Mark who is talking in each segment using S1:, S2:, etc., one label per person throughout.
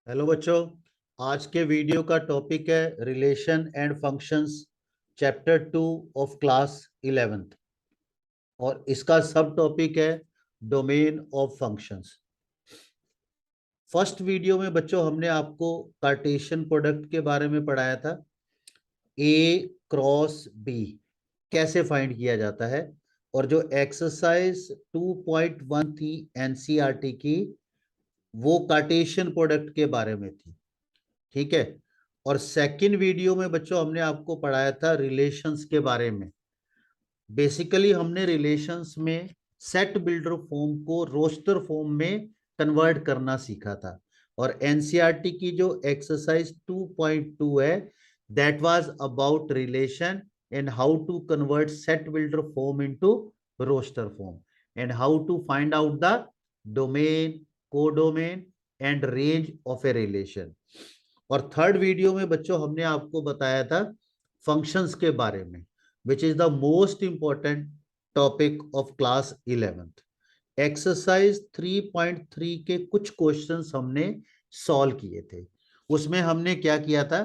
S1: Hello बच्चों, आज के वीडियो का टॉपिक है relation and functions, chapter 2 of class 11th। और इसका सब टॉपिक है domain of functions. First video में बच्चों हमने आपको कार्टेशियन प्रोडक्ट के बारे में पढ़ाया था। ए क्रॉस बी कैसे फाइंड किया जाता है, और जो एक्सरसाइज 2.1 थी एनसीईआरटी की, वो कार्टेशियन प्रोडक्ट के बारे में थी। ठीक है। और सेकंड वीडियो में बच्चों हमने आपको पढ़ाया था रिलेशंस के बारे में। बेसिकली हमने रिलेशंस में सेट बिल्डर फॉर्म को रोस्टर फॉर्म में कन्वर्ट करना सीखा था। और एनसीईआरटी की जो एक्सरसाइज 2.2 है, that was about relation and how to convert set builder form into roster form and how to find out the domain, codomain and range of a relation. और third video में बच्चों हमने आपको बताया था फंक्शंस के बारे में, which is the most important topic of class 11th। Exercise 3.3 के कुछ क्वेश्चंस हमने सॉल्व किए थे। उसमें हमने क्या किया था,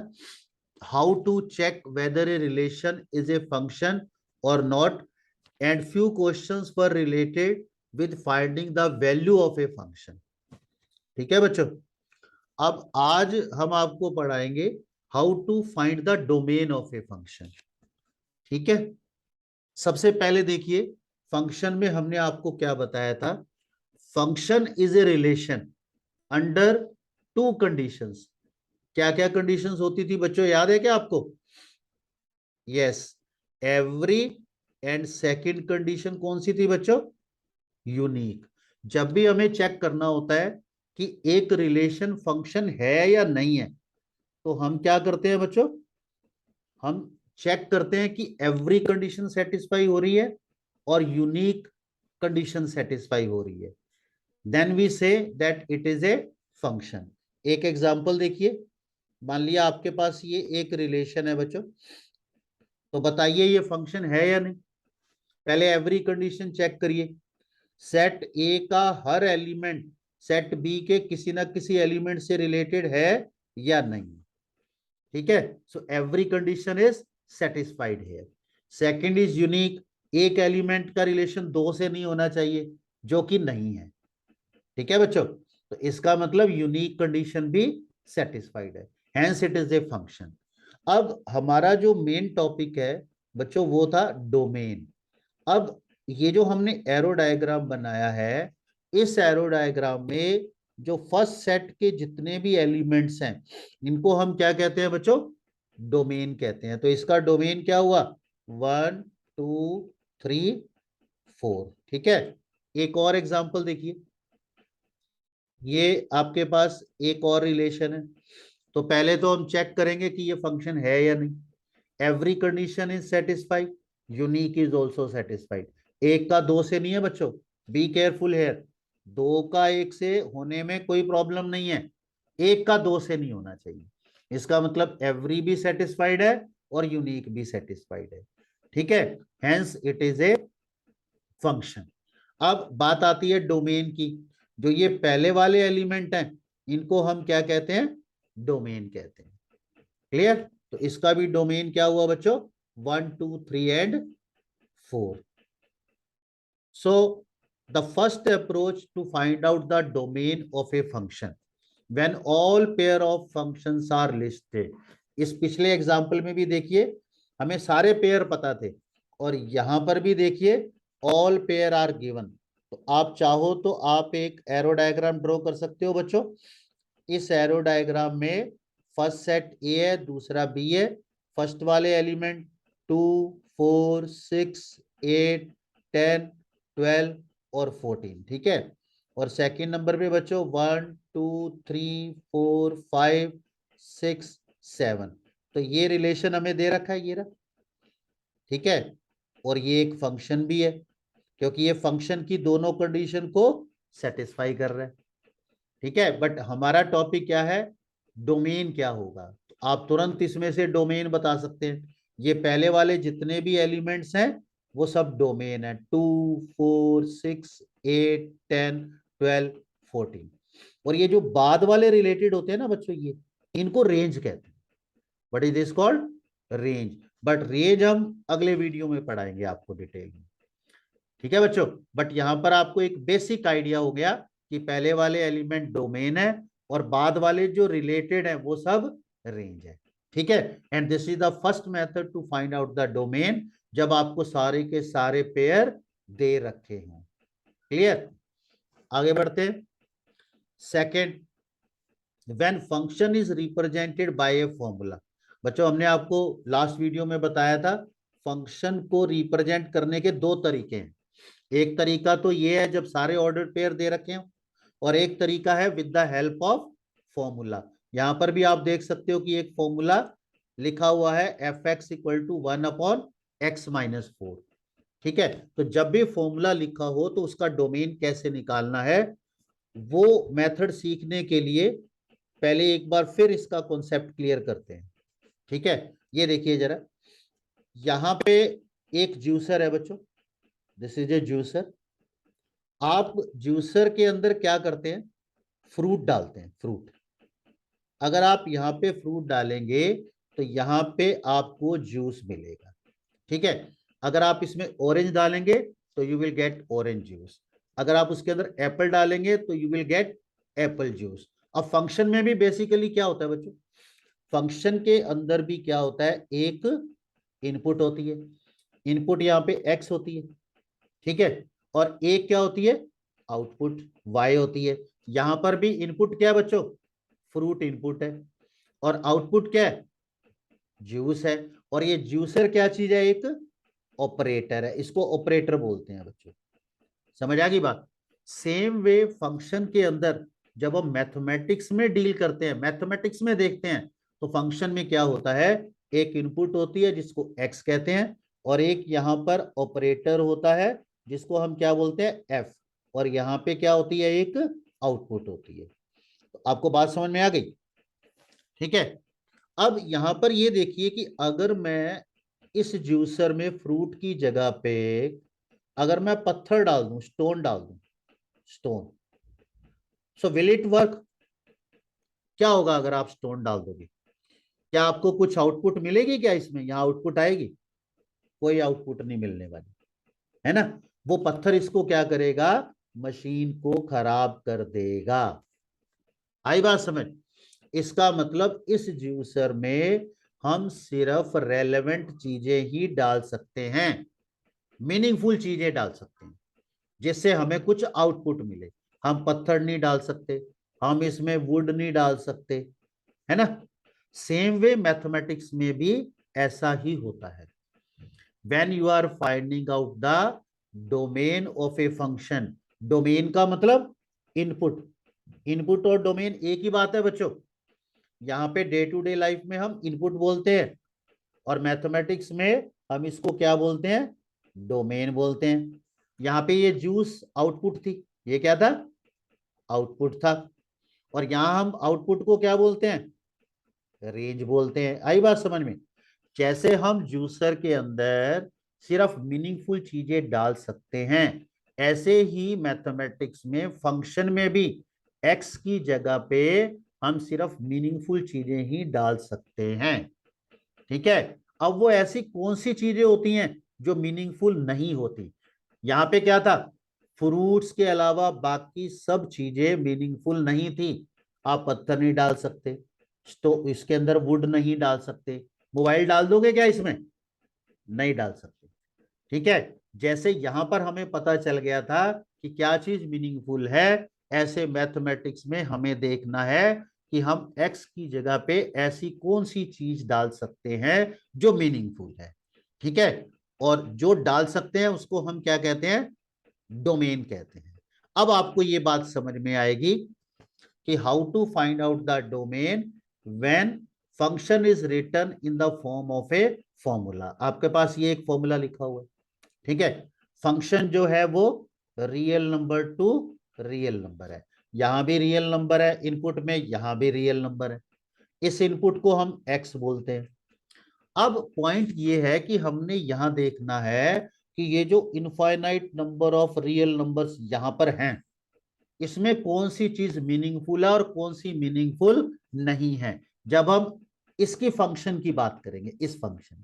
S1: how to check whether a relation is a function और not, and few questions were related with finding the value of a function. ठीक है बच्चों। अब आज हम आपको पढ़ाएंगे how to find the domain of a function. ठीक है। सबसे पहले देखिए, फंक्शन में हमने आपको क्या बताया था। Function is a relation under to conditions. क्या क्या कंडीशंस होती थी बच्चों, याद है क्या आपको? Yes, every and second condition कौन सी थी बच्चों? यूनिक। जब भी हमें चेक करना होता है कि एक रिलेशन फंक्शन है या नहीं है, तो हम क्या करते हैं बच्चों? हम चेक करते हैं कि एवरी कंडीशन सेटिस्फाई हो रही है और यूनिक कंडीशन सेटिस्फाई हो रही है, then we say that it is a function. एक एग्जांपल देखिए, मान लिया आपके पास ये एक रिलेशन है बच्चों, तो बताइए ये फंक्शन है या नहीं। पहले एवरी कंडीशन चेक करिए। सेट ए का हर एलिमेंट सेट बी के किसी ना किसी एलिमेंट से रिलेटेड है या नहीं। ठीक है, so every condition is satisfied here. Second is unique, एक एलिमेंट का रिलेशन दो से नहीं होना चाहिए, जो कि नहीं है। ठीक है बच्चों, तो इसका मतलब यूनिक कंडीशन भी सेटिस्फाइड है, hence it is a function. अब हमारा जो मेन टॉपिक है बच्चों, वो था डोमेन। अब ये जो हमने एरो डायग्राम बनाया है, इस एरो डायग्राम में जो फर्स्ट सेट के जितने भी एलिमेंट्स हैं, इनको हम क्या कहते हैं बच्चों? डोमेन कहते हैं। तो इसका डोमेन क्या हुआ? 1 2 3 4। ठीक है। एक और एग्जांपल देखिए, ये आपके पास एक और रिलेशन है। तो पहले तो हम चेक करेंगे कि ये फंक्शन है या नहीं। Every condition is satisfied, unique is also satisfied. एक का दो से नहीं है बच्चों, बी केयरफुल हेयर। दो का एक से होने में कोई प्रॉब्लम नहीं है, एक का दो से नहीं होना चाहिए। इसका मतलब एवरी भी सेटिस्फाइड है और यूनिक भी सेटिस्फाइड है। ठीक है, hence it is a function. अब बात आती है डोमेन की। जो ये पहले वाले एलिमेंट हैं, इनको हम क्या कहते हैं? डोमेन कहते हैं। क्लियर? तो इसका भी डोमेन क्या हुआ बच्चों? 1 2 3 and 4। So the first approach to find out the domain of a function when all pair of functions are listed. इस पिछले एग्जांपल में भी देखिए, हमें सारे पेयर पता थे, और यहां पर भी देखिए ऑल पेयर आर गिवन। तो आप चाहो तो आप एक एरो डायग्राम ड्रॉ कर सकते हो बच्चों। इस एरो डायग्राम में फर्स्ट सेट ए है, दूसरा बी है। फर्स्ट वाले एलिमेंट 2 4 6 8 10 12 और 14। ठीक है। और सेकंड नंबर पे बच्चों 1 2 3 4 5 6 7। तो ये रिलेशन हमें दे रखा है, ये रहा। ठीक है। और ये एक फंक्शन भी है, क्योंकि ये फंक्शन की दोनों कंडीशन को सेटिस्फाई कर रहा है। ठीक है, बट हमारा टॉपिक क्या है? डोमेन क्या होगा। तो आप तुरंत इसमें से डोमेन बता सकते हैं। ये पहले वाले जितने भी एलिमेंट्स हैं, वो सब डोमेन है। 2 4 6 8 10 12 14। और ये जो बाद वाले रिलेटेड होते हैं ना बच्चों, ये इनको रेंज कहते हैं। What is this called? Range. But range हम अगले वीडियो में पढ़ाएंगे आपको डिटेल में, ठीक है बच्चों। बट यहां पर आपको एक बेसिक आइडिया हो गया कि पहले वाले एलिमेंट डोमेन है और बाद वाले जो रिलेटेड है वो सब रेंज है, ठीक है। And this is the first method to find out the domain, जब आपको सारे के सारे पेयर दे रखे हों। क्लियर? आगे बढ़ते हैं। Second, when function is represented by a formula. बच्चों हमने आपको लास्ट वीडियो में बताया था फंक्शन को रिप्रेजेंट करने के दो तरीके हैं। एक तरीका तो ये है जब सारे ऑर्डर पेयर दे रखे हो, और एक तरीका है with the help of formula. यहां पर भी आप देख सकते हो कि एक फॉर्मूला लिखा हुआ है F x equal to 1/x-4। ठीक है, तो जब भी फॉर्मूला लिखा हो तो उसका डोमेन कैसे निकालना है वो मेथड सीखने के लिए पहले एक बार फिर इसका कॉन्सेप्ट क्लियर करते हैं। ठीक है, ये देखिए जरा, यहां पे एक जूसर है बच्चों, दिस इज ए जूसर। आप जूसर के अंदर क्या करते हैं? फ्रूट डालते हैं, फ्रूट। अगर आप यहाँ पे फ्रूट डालेंगे तो यहाँ पे आपको जूस मिलेगा, ठीक है। अगर आप इसमें ऑरेंज डालेंगे तो you will get orange juice. अगर आप उसके अंदर एप्पल डालेंगे तो you will get Apple juice. अब फंक्शन में भी बेसिकली क्या होता है बच्चों? फंक्शन के अंदर भी क्या होता है? एक इनपुट होती है, इनपुट यहाँ पे एक्स होती है, ठीक है, और एक क्या होती है? आउटपुट वाई होती है। यहां पर भी इनपुट क्या है बच्चों? फ्रूट इनपुट है, और आउटपुट क्या है? जूस है। और ये जूसर क्या चीज है? एक ऑपरेटर है, इसको ऑपरेटर बोलते हैं बच्चों। समझ आ गई बात? सेम वे फंक्शन के अंदर जब हम मैथमेटिक्स में डील करते हैं, मैथमेटिक्स में देखते हैं, तो फंक्शन में क्या होता है? एक इनपुट होती है जिसको एक्स कहते हैं, और एक यहां पर ऑपरेटर होता है जिसको हम क्या बोलते हैं? एफ। और यहां पे क्या होती है? एक आउटपुट होती है। तो आपको बात समझ में आ गई? ठीक है। अब यहां पर ये देखिए कि अगर मैं इस जूसर में फ्रूट की जगह पे अगर मैं पत्थर डाल दूं, स्टोन डाल दूं, stone, so will it work? क्या होगा अगर आप स्टोन डाल दोगे? क्या आपको कुछ आउटपुट मिलेगी? क्या इसमें यहाँ आउटपुट आएगी? कोई आउटपुट नहीं मिलने वाली, है ना। वो पत्थर इसको क्या करेगा? मशीन को खराब कर देगा। आई बात समझ? इसका मतलब इस जूसर में हम सिर्फ रेलेवेंट चीजें ही डाल सकते हैं, मीनिंगफुल चीजें डाल सकते हैं जिससे हमें कुछ आउटपुट मिले। हम पत्थर नहीं डाल सकते, हम इसमें वुड नहीं डाल सकते, है ना। सेम वे मैथमेटिक्स में भी ऐसा ही होता है। When you are finding out the domain of a function, domain का मतलब इनपुट, इनपुट और डोमेन एक ही बात है बच्चों। यहाँ पे डे टू डे लाइफ में हम इनपुट बोलते हैं, और मैथमेटिक्स में हम इसको क्या बोलते हैं? डोमेन बोलते हैं। यहाँ पे ये जूस आउटपुट थी, ये क्या था? आउटपुट था। और यहां हम आउटपुट को क्या बोलते हैं? रेंज बोलते हैं। आई बात समझ में? जैसे हम जूसर के अंदर सिर्फ मीनिंगफुल चीजें डाल सकते हैं, ऐसे ही मैथमेटिक्स में फंक्शन में भी एक्स की जगह पे हम सिर्फ मीनिंगफुल चीजें ही डाल सकते हैं, ठीक है। अब वो ऐसी कौन सी चीजें होती हैं जो मीनिंगफुल नहीं होती? यहां पे क्या था? फ्रूट्स के अलावा बाकी सब चीजें मीनिंगफुल नहीं थी। आप पत्थर नहीं डाल सकते, तो इसके अंदर वुड नहीं डाल सकते। मोबाइल डाल दोगे क्या इसमें? नहीं डाल सकते, ठीक है। जैसे यहां पर हमें पता चल गया था कि क्या चीज मीनिंगफुल है, ऐसे मैथमेटिक्स में हमें देखना है कि हम एक्स की जगह पे ऐसी कौन सी चीज डाल सकते हैं जो मीनिंगफुल है, ठीक है। और जो डाल सकते हैं उसको हम क्या कहते हैं? डोमेन कहते हैं। अब आपको ये बात समझ में आएगी कि how to find out the domain when function is written in the form of a formula. आपके पास ये एक फॉर्मूला लिखा हुआ है, ठीक है। फंक्शन जो है वो real number two real number है। यहां भी रियल नंबर है इनपुट में, यहां भी रियल नंबर है। इस इनपुट को हम एक्स बोलते हैं। अब पॉइंट ये है कि हमने यहां देखना है कि ये जो infinite number of real numbers यहां पर हैं, इसमें कौन सी चीज मीनिंगफुल है और कौन सी मीनिंगफुल नहीं है, जब हम इसकी फंक्शन की बात करेंगे, इस फंक्शन।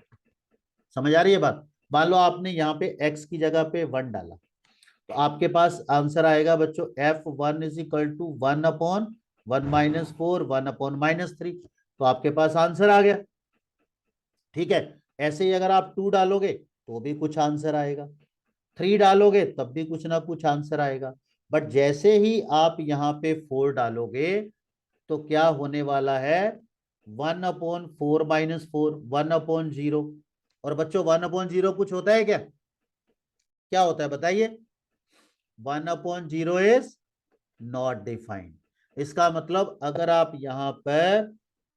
S1: समझ आ रही है बात? मान लो आपने यहाँ पे x की जगह पे 1 डाला, तो आपके पास आंसर आएगा बच्चों f1 इज इक्वल टू 1/1 - 4 1/-3। तो आपके पास आंसर आ गया। ठीक है, ऐसे ही अगर आप 2 डालोगे तो भी कुछ आंसर आएगा, 3 डालोगे तब भी कुछ ना कुछ आंसर आएगा। बट जैसे ही आप यहाँ पे 4 डालोगे तो क्या होने वाला है, 1/4 - 1/0। और बच्चों 1/0 कुछ होता है क्या? क्या होता है बताइए? 1/0 इज नॉट डिफाइंड। इसका मतलब अगर आप यहां पर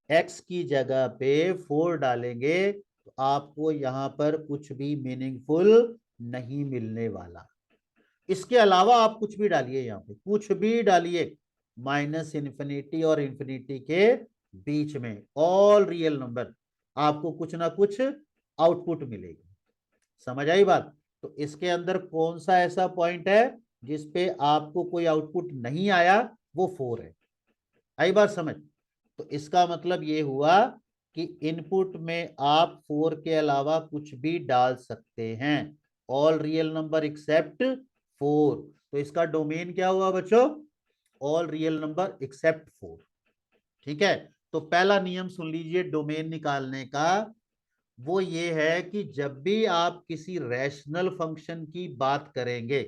S1: x की जगह पे 4 डालेंगे तो आपको यहां पर कुछ भी मीनिंगफुल नहीं मिलने वाला। इसके अलावा आप कुछ भी डालिए, यहां पे कुछ भी डालिए, -इन्फिनिटी और इन्फिनिटी के बीच में ऑल रियल नंबर, आपको कुछ ना कुछ आउटपुट मिलेगी। समझ आई बात? तो इसके अंदर कौन सा ऐसा पॉइंट है जिसपे आपको कोई आउटपुट नहीं आया? वो 4 है। आई बात समझ? तो इसका मतलब ये हुआ कि इनपुट में आप 4 के अलावा कुछ भी डाल सकते हैं, ऑल रियल नंबर एक्सेप्ट 4। तो इसका डोमेन क्या हुआ बच्चों? All real number except 4। ठीक है, तो पहला नियम सुन लीजिए डोमेन निकालने का। वो ये है कि जब भी आप किसी रैशनल फंक्शन की बात करेंगे,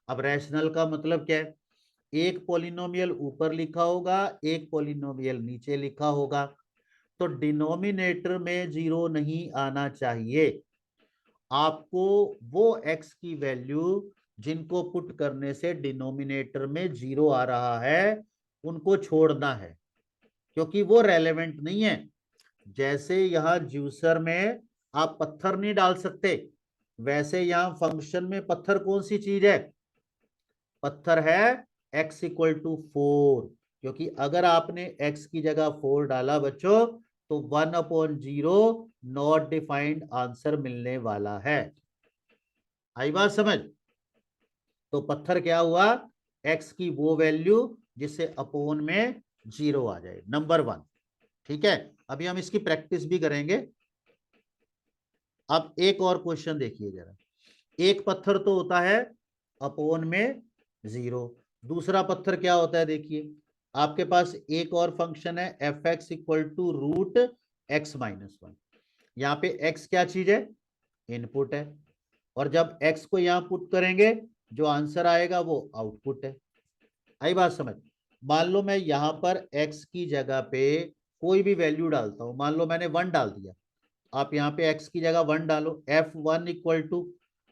S1: अब रैशनल का मतलब क्या है? एक पॉलिनोमियल ऊपर लिखा होगा, एक पॉलिनोमियल नीचे लिखा होगा, तो डिनोमिनेटर में 0 नहीं आना चाहिए। आपको वो x की वैल्यू जिनको पुट करने से डिनोमिनेटर में 0 आ रहा है उनको छोड़ना है, क्योंकि वो रेलेवेंट नहीं है। जैसे यहां ज्यूसर में आप पत्थर नहीं डाल सकते, वैसे यहां फंक्शन में पत्थर कौन सी चीज है? पत्थर है x इक्वल टू 4, क्योंकि अगर आपने x की जगह 4 डाला बच्चों तो 1/0 नॉट डिफाइंड आंसर मिलने वाला है। आई बात समझ? तो पत्थर क्या हुआ? x की वो वैल्यू जिससे अपोन में 0 आ जाए, नंबर 1। ठीक है, अभी हम इसकी प्रैक्टिस भी करेंगे। अब एक और क्वेश्चन देखिए जरा। एक पत्थर तो होता है अपोन में 0, दूसरा पत्थर क्या होता है देखिए, आपके पास एक और फंक्शन है f(x) इक्वल टू √x-1। यहाँ पे x क्या चीज है? इनपुट है। और जब x को यहां पुट करेंगे जो आंसर आएगा वो आउटपुट है। आई बात समझ? मान लो मैं यहां पर x की जगह पे कोई भी वैल्यू डालता हूं, मान लो मैंने 1 डाल दिया, आप यहाँ पे x की जगह 1 डालो, f(1) इक्वल टू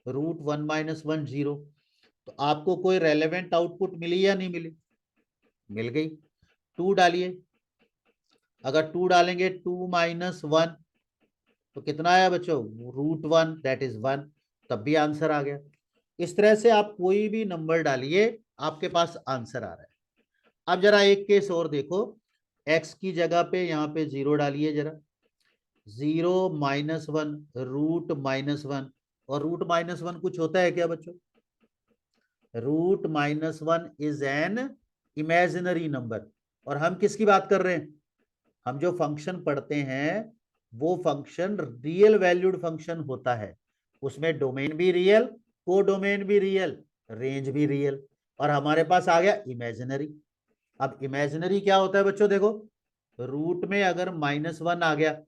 S1: √1-1 0। तो आपको कोई रेलेवेंट आउटपुट मिली या नहीं मिली? मिल गई। 2 डालिए, अगर 2 डालेंगे 2-1 तो कितना आया बच्चों? √1 दैट इज 1, तब भी आंसर आ गया। इस तरह से आप कोई भी नंबर डालिए आपके पास आंसर आ रहा है। अब जरा एक केस और देखो, x की जगह पे यहाँ पे 0 डालिए जरा, 0-1 √-1, और √-1 कुछ होता है क्या बच्चों? √-1 इज एन इमेजिनरी नंबर। और हम किसकी बात कर रहे हैं? हम जो फंक्शन पढ़ते हैं वो फंक्शन रियल वैल्यूड फंक्शन होता है, उसमें डोमेन भी रियल, कोडोमेन भी रियल, रेंज भी रियल, और हमारे पास आ गया इमेजिनरी। अब इमेजिनरी क्या होता है बच्चों? देखो, रूट में अगर -1 आ गया,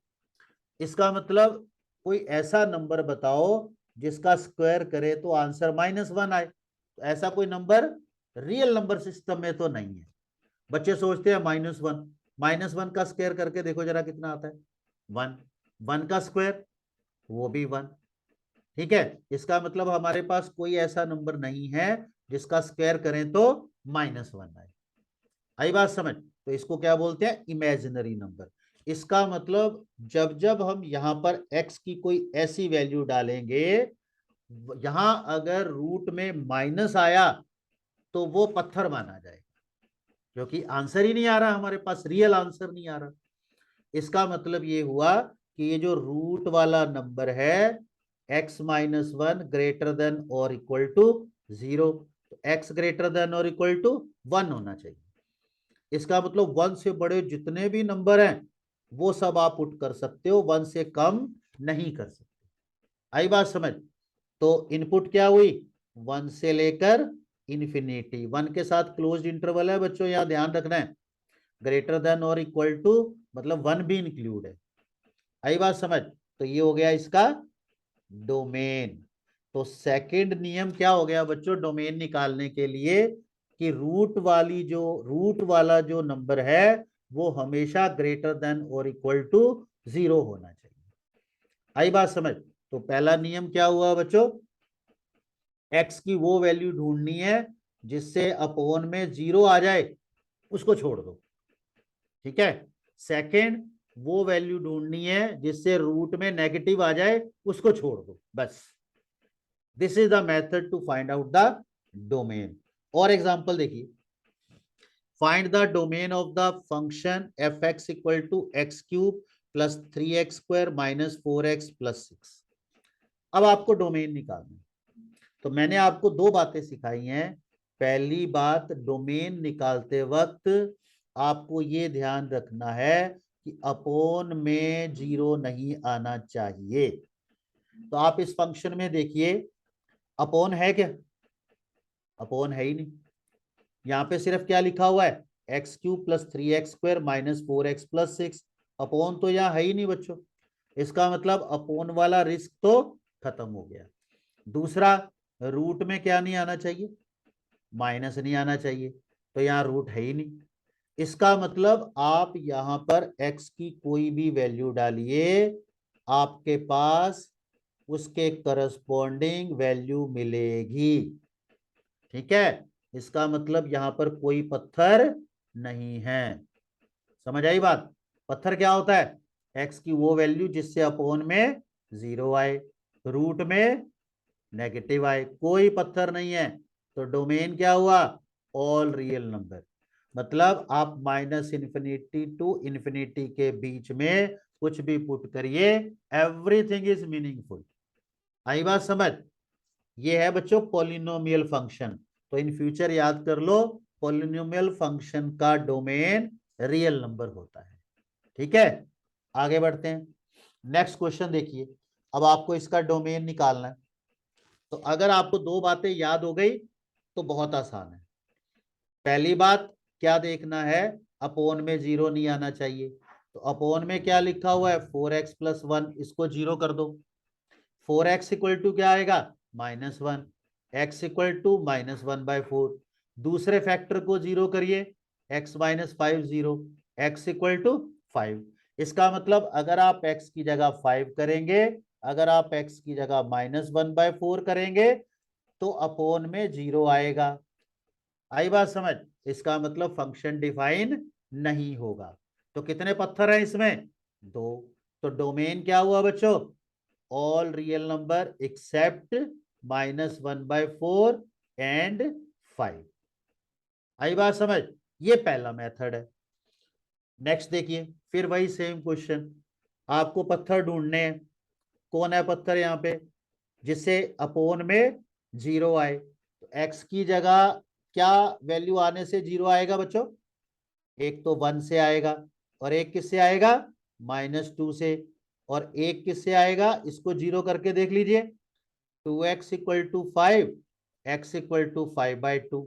S1: इसका मतलब कोई ऐसा नंबर बताओ जिसका स्क्वायर करे तो आंसर -1 आए। तो ऐसा कोई नंबर रियल नंबर सिस्टम में तो नहीं है। बच्चे सोचते हैं -1, -1 का स्क्वायर करके देखो जरा कितना आता है? 1। 1 का स्क्वायर वो भी 1। ठीक है, इसका मतलब हमारे पास कोई ऐसा नंबर नहीं है जिसका स्क्वायर करें तो -1 आए। आई बात समझ? तो इसको क्या बोलते हैं? Imaginary number. इसका मतलब जब जब हम यहां पर x की कोई ऐसी वैल्यू डालेंगे, यहां अगर रूट में माइनस आया तो वो पत्थर माना जाएगा, क्योंकि आंसर ही नहीं आ रहा, हमारे पास रियल आंसर नहीं आ रहा। इसका मतलब ये हुआ कि ये जो रूट वाला नंबर है x-1 ग्रेटर देन और इक्वल टू 0, तो x ग्रेटर देन और इक्वल टू 1 होना चाहिए। इसका मतलब 1 से बड़े जितने भी नंबर हैं वो सब आप पुट कर सकते हो, 1 से कम नहीं कर सकते। आई बात समझ? तो इनपुट क्या हुई, 1 से लेकर इन्फिनिटी। 1 के साथ क्लोज्ड इंटरवल है बच्चों, यहां ध्यान रखना है। ग्रेटर देन और इक्वल टू मतलब 1 भी इंक्लूड है। आई बात समझ? तो ये हो गया इसका डोमेन। तो सेकंड नियम क्या हो गया बच्चों डोमेन निकालने के लिए, कि रूट वाला जो नंबर है वो हमेशा ग्रेटर देन और इक्वल टू 0 होना चाहिए। आई बात समझ? तो पहला नियम क्या हुआ बच्चों, एक्स की वो वैल्यू ढूंढनी है जिससे अपोन में 0 आ जाए, उसको छोड़ दो। ठीक है। सेकंड, वो वैल्यू ढूंढनी है जिससे रूट में नेगेटिव आ जाए, उसको छोड़ दो, बस। This is the method to find out the domain. और एग्जांपल देखिए, find the domain of the function f x equal to x cube plus 3x square minus 4x plus 6। अब आपको डोमेन निकालना है। तो मैंने आपको दो बातें सिखाई हैं। पहली बात, डोमेन निकालते वक्त आपको ये ध्यान रखना है कि अपोन में 0 नहीं आना चाहिए। तो आप इस फंक्शन में देखिए, अपोन है क्या? अपोन है ही नहीं। यहां पे सिर्फ क्या लिखा हुआ है, x cube plus 3x square minus 4x plus 6। Upon तो यहाँ है ही नहीं बच्चों। इसका मतलब अपोन वाला रिस्क तो खत्म हो गया। दूसरा, रूट में क्या नहीं आना चाहिए, माइनस नहीं आना चाहिए। तो यहाँ रूट है ही नहीं। इसका मतलब आप यहां पर x की कोई भी वैल्यू डालिए, आपके पास उसके करस्पॉन्डिंग वैल्यू मिलेगी। ठीक है। इसका मतलब यहां पर कोई पत्थर नहीं है। समझ आई बात? पत्थर क्या होता है, x की वो वैल्यू जिससे अपोन में 0 आए, रूट में नेगेटिव आए, कोई पत्थर नहीं है। तो डोमेन क्या हुआ, ऑल रियल नंबर। मतलब आप माइनस इन्फिनिटी टू इन्फिनिटी के बीच में कुछ भी पुट करिए, एवरीथिंग इज मीनिंगफुल। आई बात समझ? ये है बच्चों पॉलिनोमियल फंक्शन। तो इन फ्यूचर याद कर लो, पॉलिनोमियल फंक्शन का डोमेन रियल नंबर होता है। ठीक है। आगे बढ़ते हैं। नेक्स्ट क्वेश्चन देखिए। अब आपको इसका डोमेन निकालना है। तो अगर आपको दो बातें याद हो गई तो बहुत आसान है। पहली बात क्या देखना है, अपोन में 0 नहीं आना चाहिए। तो अपोन में क्या लिखा हुआ है, 4x प्लस 1, इसको 0 कर दो। 4x इक्वल टू क्या आएगा, -1। x equal to -1/4। दूसरे फैक्टर को 0 करिए, x minus 5 0, x equal to 5। इसका मतलब अगर आप x की जगह 5 करेंगे, अगर आप x की जगह -1/4 करेंगे तो अपोन में 0 आएगा। आई बात समझ? इसका मतलब फंक्शन डिफाइन नहीं होगा। तो कितने पत्थर हैं इसमें, दो। तो डोमेन क्या हुआ बच्चों, all real number except -1/4 and 5। आई बात समझ? ये पहला मेथड है। नेक्स्ट देखिए, फिर वही सेम क्वेश्चन, आपको पत्थर ढूंढने हैं। कौन है पत्थर यहाँ पे जिससे अपोन में 0 आए? तो x की जगह क्या वैल्यू आने से 0 आएगा बच्चों, एक तो 1 से आएगा, और एक किससे आएगा, -2 से, और एक किससे आएगा, इसको 0 करके देख लीजिए, 2x equal to 5, x equal to 5/2।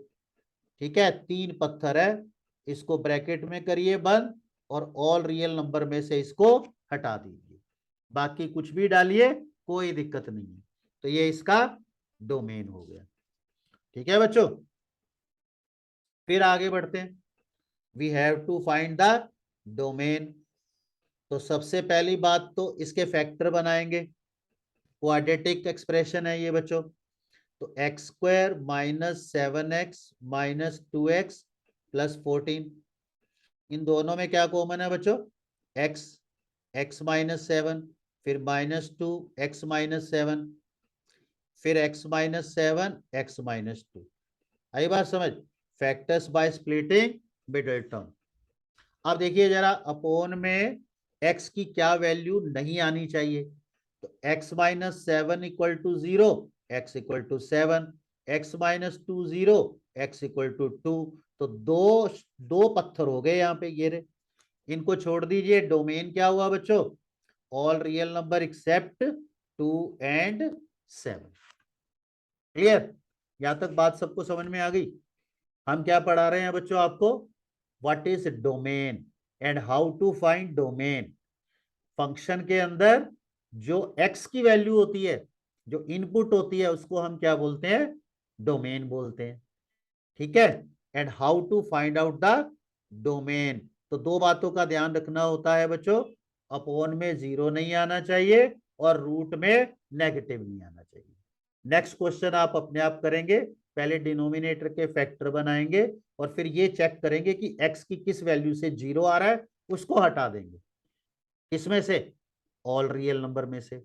S1: ठीक है, तीन पत्थर है। इसको ब्रैकेट में करिए बंद, और ऑल रियल नंबर में से इसको हटा दीजिए, बाकी कुछ भी डालिए, कोई दिक्कत नहीं है। तो ये इसका डोमेन हो गया। ठीक है बच्चों, फिर आगे बढ़ते हैं। We have to find the domain. तो सबसे पहली बात तो इसके फैक्टर बनाएंगे। क्वाड्रेटिक एक्सप्रेशन है ये बच्चों। तो x square -7x -2x plus 14, इन दोनों में क्या कॉमन है बच्चों, x, x-7, फिर -2 x-7, फिर x-7 x-2। आई बात समझ? Factors by splitting middle term. अब देखिए जरा, अपोन में x की क्या वैल्यू नहीं आनी चाहिए। तो x-7 equal to 0, x equal to 7। x minus 2 0, x equal to 2। तो दो दो पत्थर हो गए यहाँ पे, ये रहे। इनको छोड़ दीजिए। डोमेन क्या हुआ बच्चों? All real number except 2 and 7। Clear? यहां तक बात सबको समझ में आ गई? हम क्या पढ़ा रहे हैं बच्चों आपको? What is domain and how to find domain. Function के अंदर जो x की वैल्यू होती है, जो इनपुट होती है, उसको हम क्या बोलते हैं? डोमेन बोलते हैं। ठीक है? And how to find out the domain. तो दो बातों का ध्यान रखना होता है बच्चों। अपोन में 0 नहीं आना चाहिए और रूट में नेगेटिव नहीं आना चाहिए। नेक्स्ट क्वेश्चन आप अपने आप करेंगे। पहले डिनोमिनेटर के फैक्टर बनाएंगे और फिर ये चेक करेंगे कि x की किस वैल्यू से 0 आ रहा है, उसको हटा देंगे। किसमें से? ऑल रियल नंबर में से।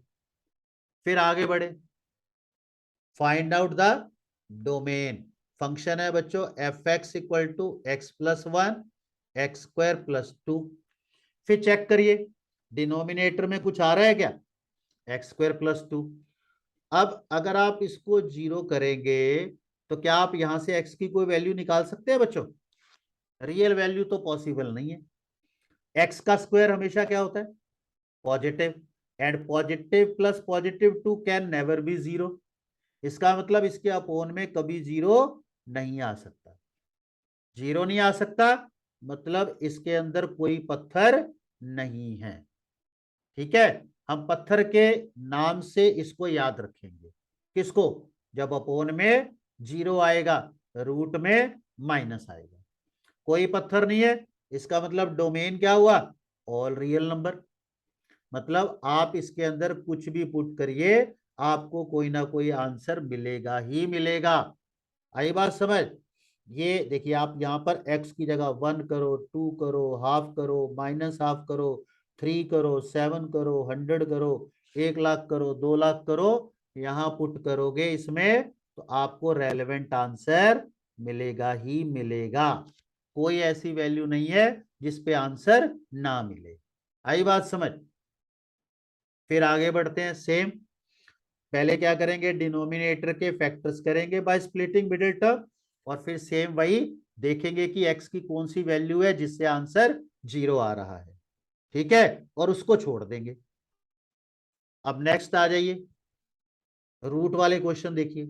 S1: फिर आगे बढ़े। Find out the domain. Function है बच्चों f x equal to x plus 1 x square plus 2। फिर चेक करिए डिनोमिनेटर में कुछ आ रहा है क्या? X square plus 2। अब अगर आप इसको 0 करेंगे तो क्या आप यहां से x की कोई वैल्यू निकाल सकते हैं बच्चों? रियल वैल्यू तो पॉसिबल नहीं है। x का स्क्वायर हमेशा क्या होता है? Positive. And positive plus positive 2 can never be 0। इसका मतलब इसके अपोन में कभी 0 नहीं आ सकता। 0 नहीं आ सकता मतलब इसके अंदर कोई पत्थर नहीं है। ठीक है? हम पत्थर के नाम से इसको याद रखेंगे। किसको? जब अपोन में 0 आएगा, रूट में माइनस आएगा। कोई पत्थर नहीं है, इसका मतलब डोमेन क्या हुआ? All real number. मतलब आप इसके अंदर कुछ भी पुट करिए, आपको कोई ना कोई आंसर मिलेगा ही मिलेगा। आई बात समझ? ये देखिए, आप यहां पर x की जगह 1 करो, 2 करो, हाफ करो, माइनस हाफ करो, 3 करो, 7 करो, 100 करो, 1 लाख करो, 2 लाख करो, यहां पुट करोगे इसमें तो आपको रेलेवेंट आंसर मिलेगा ही मिलेगा। कोई ऐसी वैल्यू नहीं है जिसपे आंसर ना मिले। आई बात समझ? फिर आगे बढ़ते हैं। सेम पहले क्या करेंगे? डिनोमिनेटर के फैक्टर्स करेंगे बाय स्प्लिटिंग मिडिल टर्म, और फिर सेम वही देखेंगे कि x की कौन सी वैल्यू है जिससे आंसर 0 आ रहा है। ठीक है? और उसको छोड़ देंगे। अब नेक्स्ट आ जाइए, रूट वाले क्वेश्चन देखिए।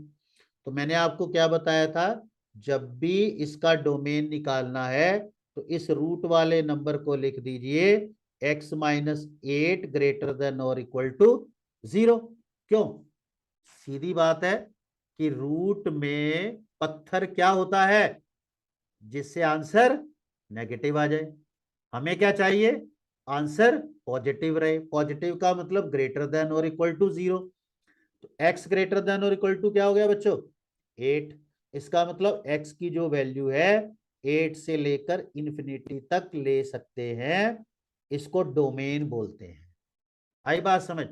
S1: तो मैंने आपको क्या बताया था? जब भी इसका डोमेन निकालना है तो इस रूट वाले नंबर को लिख दीजिए x माइनस 8 ग्रेटर देन और इक्वल टू 0। क्यों? सीधी बात है कि रूट में पत्थर क्या होता है जिससे आंसर नेगेटिव आ जाए। हमें क्या चाहिए? आंसर पॉजिटिव रहे। पॉजिटिव का मतलब ग्रेटर देन और इक्वल टू 0। तो x ग्रेटर देन और इक्वल टू क्या हो गया बच्चों? 8। इसका मतलब x की जो वैल्यू है 8 से लेकर इन्फिनिटी तक ले सकते हैं। इसको डोमेन बोलते हैं। आई बात समझ?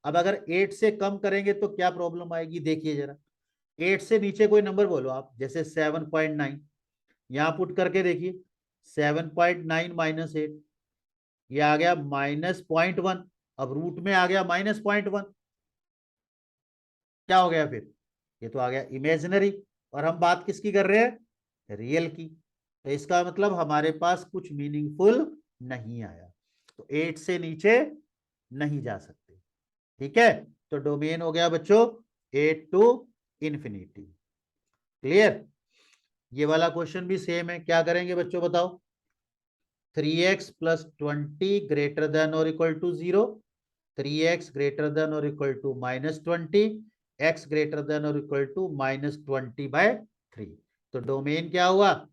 S1: अब अगर 8 से कम करेंगे तो क्या प्रॉब्लम आएगी, देखिए जरा। 8 से नीचे कोई नंबर बोलो आप, जैसे 7.9। यहां पुट करके देखिए, 7.9 माइनस 8, ये आ गया -0.1। अब रूट में आ गया -0.1। क्या हो गया फिर? ये तो आ गया इमेजिनरी। और हम बात किसकी कर रहे हैं? रियल की। तो इसका मतलब हमारे पास कुछ मीनिंगफुल नहीं आया। तो 8 से नीचे नहीं जा सकते। ठीक है? तो डोमेन हो गया बच्चों 8 टू इंफिनिटी। क्लियर? ये वाला क्वेश्चन भी सेम है। क्या करेंगे बच्चों बताओ? 3x प्लस 20 ग्रेटर देन और equal to 0, 3x greater than और equal to -20, x greater than और इक्वल टू -20/3। तो डोमेन क्या हुआ?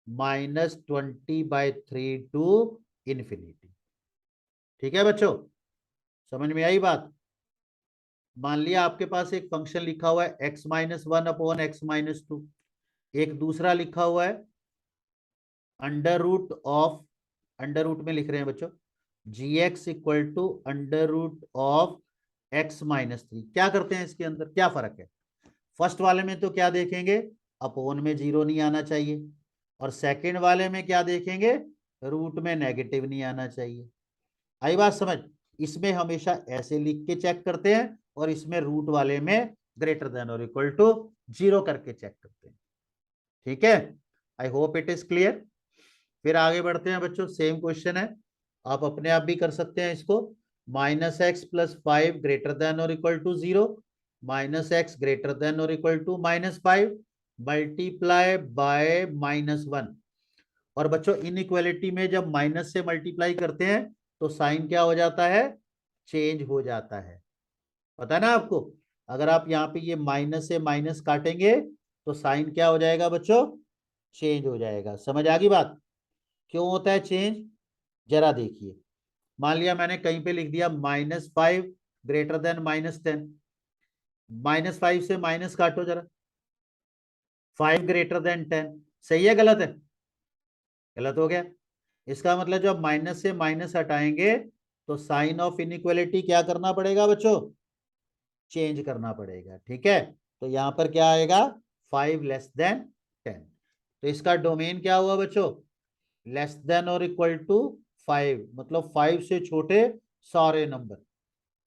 S1: -20/3 टू इंफिनिटी। ठीक है बच्चों? समझ में आई बात? मान लिया आपके पास एक फंक्शन लिखा हुआ है x-1 अपॉन x-2। एक दूसरा लिखा हुआ है under root of, under root में लिख रहे हैं बच्चों, gx equal to under root of x-3। क्या करते हैं इसके अंदर, क्या फर्क है? फर्स्ट वाले में तो क्या देखेंगे? अपोन में 0 नहीं आना चाहिए। और सेकंड वाले में क्या देखेंगे? रूट में नेगेटिव नहीं आना चाहिए। आई बात समझ? इसमें हमेशा ऐसे लिख के चेक करते हैं और इसमें रूट वाले में ग्रेटर देन और इक्वल टू 0 करके चेक करते हैं। ठीक है, I hope it is clear. फिर आगे बढ़ते हैं बच्चों, सेम क्वेश्चन है, आप अपने आप भी कर सकते हैं इसको। -x+5 ग्रेटर देन और equal to 0, -x greater than और इक्वल टू -5 मल्टीप्लाई बाय -1। और बच्चों इनइक्वालिटी में जब माइनस से मल्टीप्लाई करते हैं तो साइन क्या हो जाता है, चेंज हो जाता है, पता है ना आपको। अगर आप यहाँ पे ये माइनस से माइनस काटेंगे तो साइन क्या हो जाएगा बच्चों, चेंज हो जाएगा। समझ आ गई बात, क्यों होता है चेंज, जरा देखिए। मान लिया मैंने कहीं पे लिख दिया -5 ग्रेटर देन -10, -5 से माइनस काटो जरा, 5 ग्रेटर देन 10, सही है गलत है, गलत हो गया। इसका मतलब जब माइनस से माइनस हटाएंगे तो साइन ऑफ इनइक्वालिटी क्या करना पड़ेगा बच्चों, चेंज करना पड़ेगा। ठीक है, तो यहां पर क्या आएगा, 5 लेस देन 10। तो इसका डोमेन क्या हुआ बच्चों, लेस देन और इक्वल टू 5, मतलब 5 से छोटे सारे नंबर,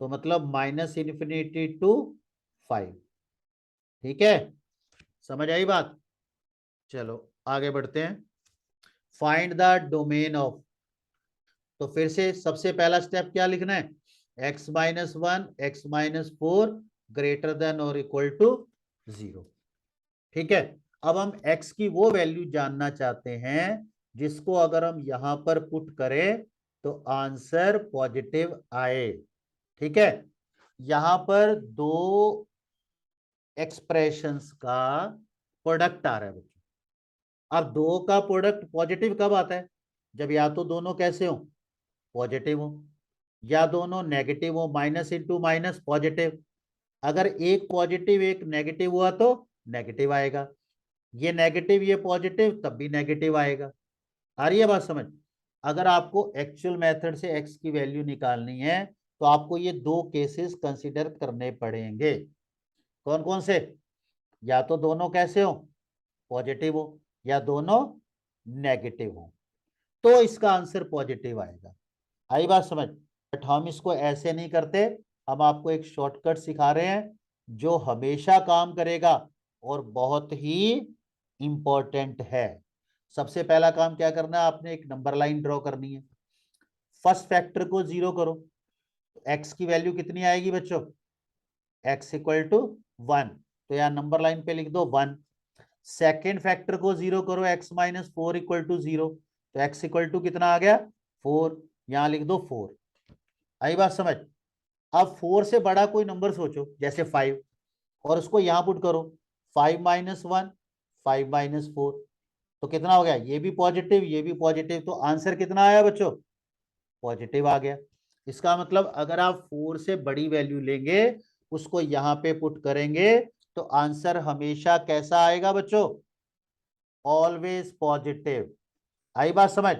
S1: तो मतलब -∞ टू 5। ठीक है, समझ आई बात। चलो आगे बढ़ते हैं, फाइंड द डोमेन ऑफ। तो फिर से सबसे पहला स्टेप क्या लिखना है, x-1 x-4 ग्रेटर देन और इक्वल टू 0। ठीक है, अब हम x की वो वैल्यू जानना चाहते हैं जिसको अगर हम यहां पर पुट करें तो आंसर पॉजिटिव आए। ठीक है, यहां पर दो एक्सप्रेशंस का प्रोडक्ट आ रहा है बच्चों। अब दो का प्रोडक्ट पॉजिटिव कब आता है, जब या तो दोनों कैसे हो, पॉजिटिव हो, या दोनों नेगेटिव हो, माइनस इंटू माइनस पॉजिटिव। अगर एक पॉजिटिव एक नेगेटिव हुआ तो नेगेटिव आएगा, ये नेगेटिव ये पॉजिटिव तब भी नेगेटिव आएगा। आ रही है बात समझ। अगर आपको एक्चुअल मेथड से एक्स की वैल्यू निकालनी है तो आपको ये दो केसेस कंसीडर करने पड़ेंगे। कौन कौन से, या तो दोनों कैसे हो, पॉजिटिव हो, या दोनों नेगेटिव हो, तो इसका आंसर पॉजिटिव आएगा। आई बात समझ। बट हम इसको ऐसे नहीं करते, हम आपको एक शॉर्टकट सिखा रहे हैं जो हमेशा काम करेगा और बहुत ही इंपॉर्टेंट है। सबसे पहला काम क्या करना है, आपने एक नंबर लाइन ड्रॉ करनी है, फर्स्ट फैक्टर को 0 करो, एक्स की वैल्यू कितनी आएगी बच्चों, x इक्वल टू 1, तो यहाँ नंबर लाइन पे लिख दो 1। सेकेंड फैक्टर को 0 करो, x-4 इक्वल टू 0, तो x इक्वल टू कितना आ गया 4, यहां लिख दो 4। आई बात समझ। अब 4 से बड़ा कोई नंबर सोचो जैसे 5, और उसको यहां पुट करो, 5-1 5-4, तो कितना हो गया, ये भी पॉजिटिव ये भी पॉजिटिव, तो आंसर कितना आया बच्चों, पॉजिटिव आ गया। इसका मतलब अगर आप 4 से बड़ी वैल्यू लेंगे उसको यहां पे पुट करेंगे तो आंसर हमेशा कैसा आएगा बच्चों, ऑलवेज पॉजिटिव। आई बात समझ।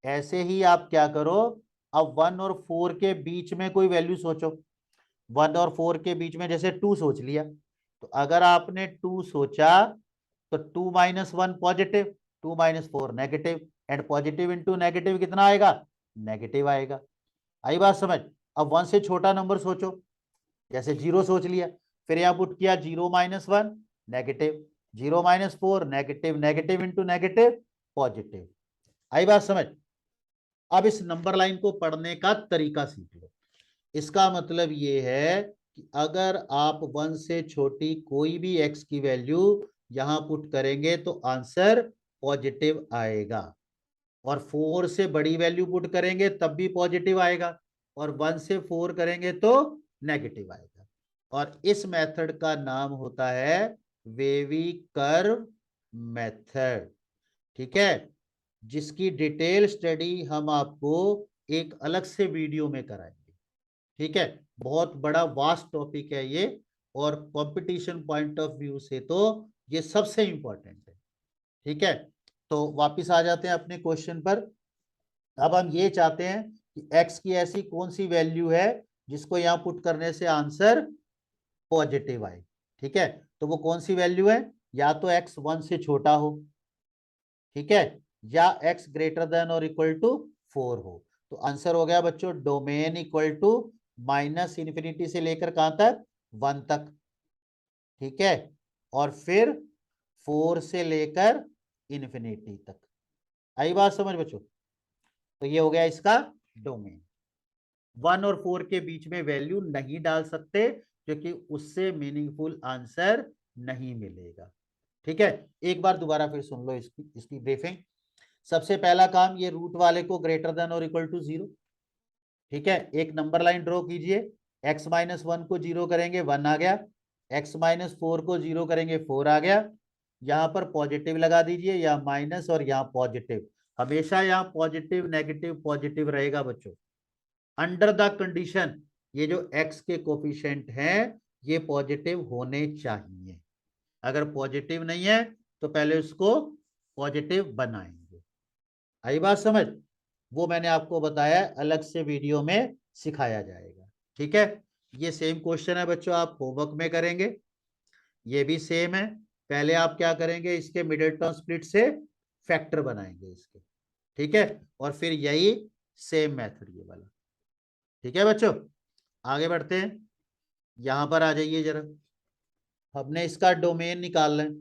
S1: ऐसे ही आप क्या करो, अब 1 और 4 के बीच में कोई वैल्यू सोचो, 1 और 4 के बीच में जैसे 2 सोच लिया, तो अगर आपने 2 सोचा तो 2-1 positive, 2-4 negative, and positive into negative कितना आएगा, नेगेटिव आएगा। आई बात समझ। अब 1 से छोटा नंबर सोचो, जैसे 0 सोच लिया, फिर यहां पुट किया 0-1 negative, 0-4 negative, negative into negative positive. आई बात समझ। अब इस नंबर लाइन को पढ़ने का तरीका सीख लो। इसका मतलब ये है कि अगर आप 1 से छोटी कोई भी x की वैल्यू यहां पुट करेंगे तो आंसर पॉजिटिव आएगा, और 4 से बड़ी वैल्यू पुट करेंगे तब भी पॉजिटिव आएगा, और 1 से 4 करेंगे तो नेगेटिव आएगा। और इस मेथड का नाम होता है वेवी कर्व मेथड। ठीक है, जिसकी डिटेल स्टडी हम आपको एक अलग से वीडियो में कराएंगे। ठीक है, बहुत बड़ा वास्ट टॉपिक है ये, और कंपटीशन पॉइंट ऑफ व्यू से तो ये सबसे इंपॉर्टेंट है। ठीक है, तो वापिस आ जाते हैं अपने क्वेश्चन पर। अब हम ये चाहते हैं कि x की ऐसी कौन सी वैल्यू है जिसको यहां पुट करने से आंसर पॉजिटिव आए। ठीक है, तो वो कौन सी वैल्यू है, या तो x 1 से छोटा हो, ठीक है, या x ग्रेटर देन और इक्वल टू 4 हो। तो आंसर हो गया बच्चों डोमेन इक्वल टू -∞ से लेकर कहां तक, 1 तक। ठीक है, और फिर 4 से लेकर इन्फिनिटी तक। आई बात समझ बच्चों? तो ये हो गया इसका डोमेन। 1 और 4 के बीच में वैल्यू नहीं डाल सकते क्योंकि उससे मीनिंगफुल आंसर नहीं मिलेगा। ठीक है, एक बार दोबारा फिर सुन लो इसकी ब्रीफिंग। सबसे पहला काम, ये रूट वाले को ग्रेटर देन और इक्वल टू 0। ठीक है, एक नंबर लाइन ड्रॉ कीजिए। x माइनस 1 को 0 करेंगे 1 आ गया, x माइनस 4 को 0 करेंगे 4 आ गया। यहां पर पॉजिटिव लगा दीजिए, या माइनस और यहाँ पॉजिटिव। हमेशा यहाँ पॉजिटिव नेगेटिव पॉजिटिव रहेगा बच्चों, अंडर द कंडीशन ये जो x के कोफिशिएंट हैं ये पॉजिटिव होने चाहिए। अगर पॉजिटिव नहीं है तो पहले उसको पॉजिटिव बनाएंगे। आई बात समझ? वो मैंने आपको बताया, अलग से वीडियो में सिखाया जाएगा। ठीक है, ये सेम क्वेश्चन है बच्चों, आप होमवर्क में करेंगे। ये भी सेम है। पहले आप क्या करेंगे, इसके मिडिल टर्म स्प्लिट से फैक्टर बनाएंगे इसके। ठीक है, और फिर यही सेम मेथड ये वाला। ठीक है बच्चों, आगे बढ़ते हैं। यहां पर आ जाइए जरा, हमने इसका डोमेन निकालना है।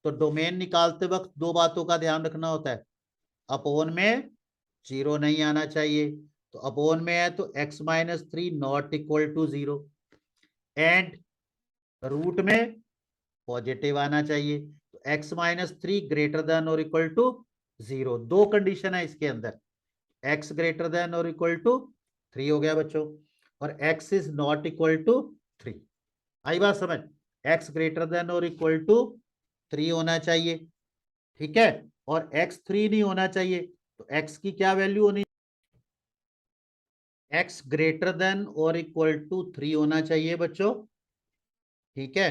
S1: तो डोमेन निकालते वक्त दो बातों का ध्यान रखना होता है। अपोन में 0 नहीं आना चाहिए, तो अपोन में है तो x minus 3 not equal to 0, and root में पॉजिटिव आना चाहिए, तो x माइनस 3 ग्रेटर देन और इक्वल टू 0। दो कंडीशन है इसके अंदर, x ग्रेटर देन और इक्वल टू 3 हो गया बच्चों, और x is not equal to 3। आई बात समझ? x ग्रेटर देन और इक्वल टू 3 होना चाहिए। ठीक है, और x 3 नहीं होना चाहिए, तो x की क्या वैल्यू होनी, x ग्रेटर देन और इक्वल टू 3 होना चाहिए बच्चों। ठीक है,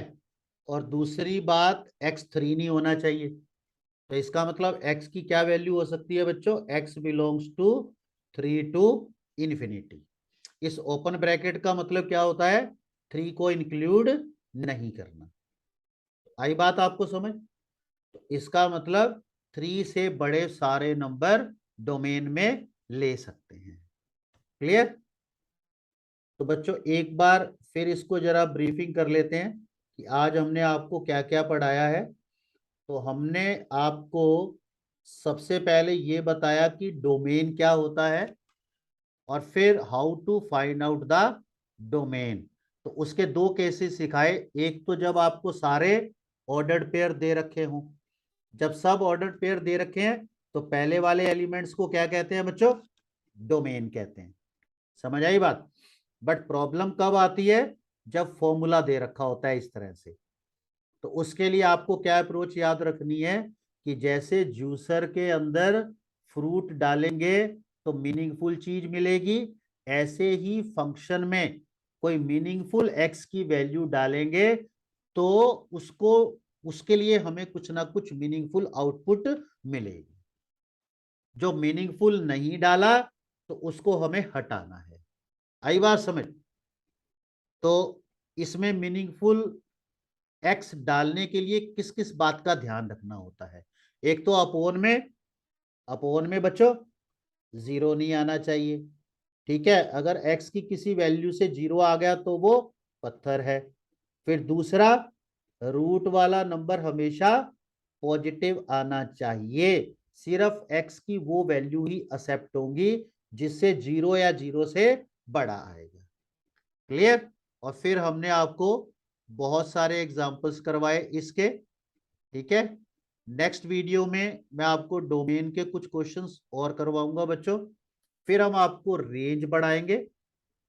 S1: और दूसरी बात x 3 नहीं होना चाहिए। तो इसका मतलब x की क्या वैल्यू हो सकती है बच्चों, x belongs to 3 to infinity. इस ओपन ब्रैकेट का मतलब क्या होता है, 3 को इंक्लूड नहीं करना। आई बात आपको समझ? तो इसका मतलब 3 से बड़े सारे नंबर डोमेन में ले सकते हैं। क्लियर? तो बच्चों एक बार फिर इसको जरा ब्रीफिंग कर लेते हैं कि आज हमने आपको क्या क्या पढ़ाया है। तो हमने आपको सबसे पहले ये बताया कि डोमेन क्या होता है, और फिर how to find out the domain. तो उसके दो केसेस सिखाए, एक तो जब आपको सारे ऑर्डर्ड पेयर दे रखे हों। जब सब ऑर्डर्ड पेयर दे रखे हैं तो पहले वाले एलिमेंट्स को क्या कहते हैं बच्चों, डोमेन कहते हैं। समझ आई बात? बट प्रॉब्लम कब आती है, जब फॉर्मूला दे रखा होता है इस तरह से। तो उसके लिए आपको क्या अप्रोच याद रखनी है कि जैसे जूसर के अंदर फ्रूट डालेंगे तो मीनिंगफुल चीज मिलेगी, ऐसे ही फंक्शन में कोई मीनिंगफुल एक्स की वैल्यू डालेंगे तो उसको, उसके लिए हमें कुछ ना कुछ मीनिंगफुल आउटपुट मिलेगी। जो मीनिंगफुल नहीं डाला तो उसको हमें हटाना है। आई बात समझ? तो इसमें मीनिंगफुल एक्स डालने के लिए किस किस बात का ध्यान रखना होता है। एक तो अपोन में बच्चों 0 नहीं आना चाहिए। ठीक है, अगर एक्स की किसी वैल्यू से 0 आ गया तो वो पत्थर है। फिर दूसरा, रूट वाला नंबर हमेशा पॉजिटिव आना चाहिए। सिर्फ एक्स की वो वैल्यू ही एक्सेप्ट होंगी जिससे 0 या 0 से बड़ा आएगा। क्लियर? और फिर हमने आपको बहुत सारे एग्जाम्पल्स करवाए इसके। ठीक है, नेक्स्ट वीडियो में मैं आपको डोमेन के कुछ क्वेश्चंस और करवाऊंगा बच्चों। फिर हम आपको रेंज बढ़ाएंगे।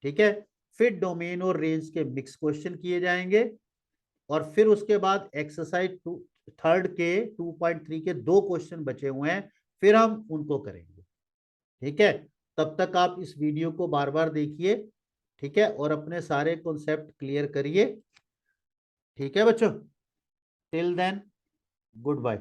S1: ठीक है, फिर डोमेन और रेंज के मिक्स क्वेश्चन किए जाएंगे, और फिर उसके बाद एक्सरसाइज थर्ड के 2.3 के दो क्वेश्चन बचे हुए हैं, फिर हम उनको करेंगे। ठीक है, तब तक आप इस वीडियो को बार बार देखिए। ठीक है, और अपने सारे कॉन्सेप्ट क्लियर करिए। ठीक है बच्चों, टिल देन गुड बाय।